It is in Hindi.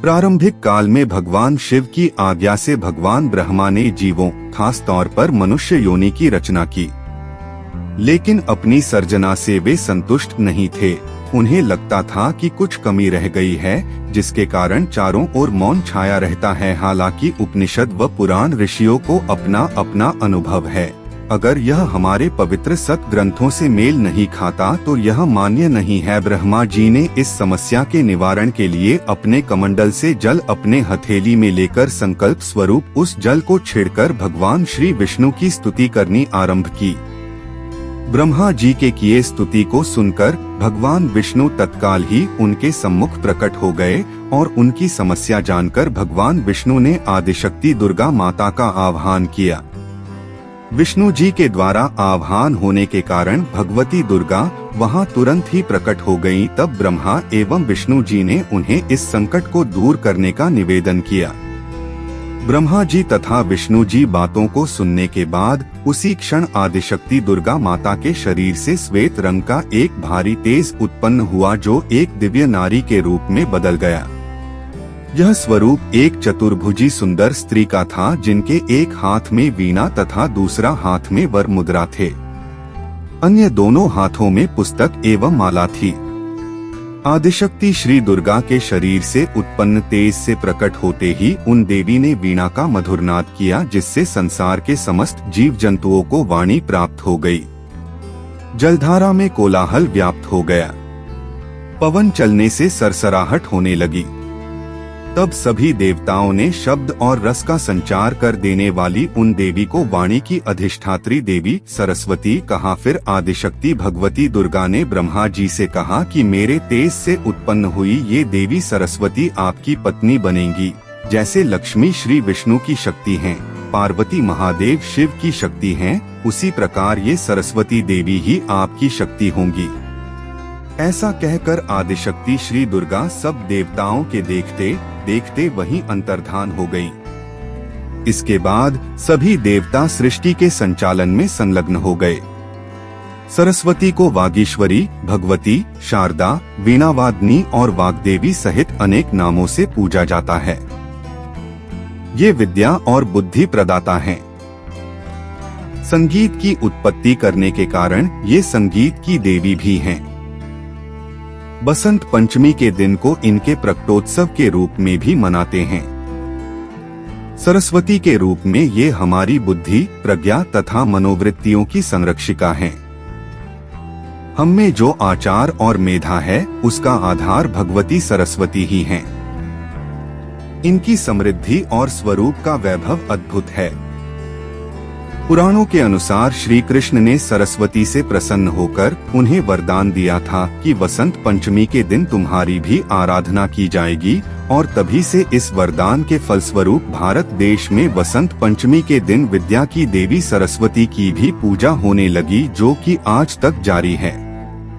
प्रारंभिक काल में भगवान शिव की आज्ञा से भगवान ब्रह्मा ने जीवों, खास तौर पर मनुष्य योनि की रचना की, लेकिन अपनी सर्जना से वे संतुष्ट नहीं थे। उन्हें लगता था कि कुछ कमी रह गई है, जिसके कारण चारों ओर मौन छाया रहता है। हालांकि उपनिषद व पुराण ऋषियों को अपना अपना अनुभव है। अगर यह हमारे पवित्र सत ग्रंथों से मेल नहीं खाता तो यह मान्य नहीं है। ब्रह्मा जी ने इस समस्या के निवारण के लिए अपने कमंडल से जल अपने हथेली में लेकर संकल्प स्वरूप उस जल को छिड़कर भगवान श्री विष्णु की स्तुति करनी आरंभ की। ब्रह्मा जी के किए स्तुति को सुनकर भगवान विष्णु तत्काल ही उनके सम्मुख प्रकट हो गए और उनकी समस्या जानकर भगवान विष्णु ने आदिशक्ति दुर्गा माता का आह्वान किया। विष्णु जी के द्वारा आह्वान होने के कारण भगवती दुर्गा वहां तुरंत ही प्रकट हो गईं। तब ब्रह्मा एवं विष्णु जी ने उन्हें इस संकट को दूर करने का निवेदन किया। ब्रह्मा जी तथा विष्णु जी बातों को सुनने के बाद उसी क्षण आदिशक्ति दुर्गा माता के शरीर से श्वेत रंग का एक भारी तेज उत्पन्न हुआ, जो एक दिव्य नारी के रूप में बदल गया। यह स्वरूप एक चतुर्भुजी सुंदर स्त्री का था, जिनके एक हाथ में वीणा तथा दूसरा हाथ में वर मुद्रा थे। अन्य दोनों हाथों में पुस्तक एवं माला थी। आदिशक्ति श्री दुर्गा के शरीर से उत्पन्न तेज से प्रकट होते ही उन देवी ने वीणा का मधुर नाद किया, जिससे संसार के समस्त जीव जंतुओं को वाणी प्राप्त हो गई। जलधारा में कोलाहल व्याप्त हो गया। पवन चलने से सरसराहट होने लगी। तब सभी देवताओं ने शब्द और रस का संचार कर देने वाली उन देवी को वाणी की अधिष्ठात्री देवी सरस्वती कहा। फिर आदिशक्ति भगवती दुर्गा ने ब्रह्मा जी से कहा कि मेरे तेज से उत्पन्न हुई ये देवी सरस्वती आपकी पत्नी बनेंगी। जैसे लक्ष्मी श्री विष्णु की शक्ति हैं, पार्वती महादेव शिव की शक्ति हैं, उसी प्रकार ये सरस्वती देवी ही आपकी शक्ति होंगी। ऐसा कहकर आदिशक्ति श्री दुर्गा सब देवताओं के देखते देखते वहीं अंतर्धान हो गई। इसके बाद सभी देवता सृष्टि के संचालन में संलग्न हो गए। सरस्वती को वागीश्वरी, भगवती, शारदा, वीणावादिनी और वाग्देवी सहित अनेक नामों से पूजा जाता है। ये विद्या और बुद्धि प्रदाता हैं। संगीत की उत्पत्ति करने के कारण ये संगीत की देवी भी हैं। बसंत पंचमी के दिन को इनके प्रकटोत्सव के रूप में भी मनाते हैं। सरस्वती के रूप में ये हमारी बुद्धि, प्रज्ञा तथा मनोवृत्तियों की संरक्षिका हैं। हम में जो आचार और मेधा है, उसका आधार भगवती सरस्वती ही हैं। इनकी समृद्धि और स्वरूप का वैभव अद्भुत है। पुराणों के अनुसार श्री कृष्ण ने सरस्वती से प्रसन्न होकर उन्हें वरदान दिया था कि वसंत पंचमी के दिन तुम्हारी भी आराधना की जाएगी, और तभी से इस वरदान के फलस्वरूप भारत देश में वसंत पंचमी के दिन विद्या की देवी सरस्वती की भी पूजा होने लगी, जो कि आज तक जारी है।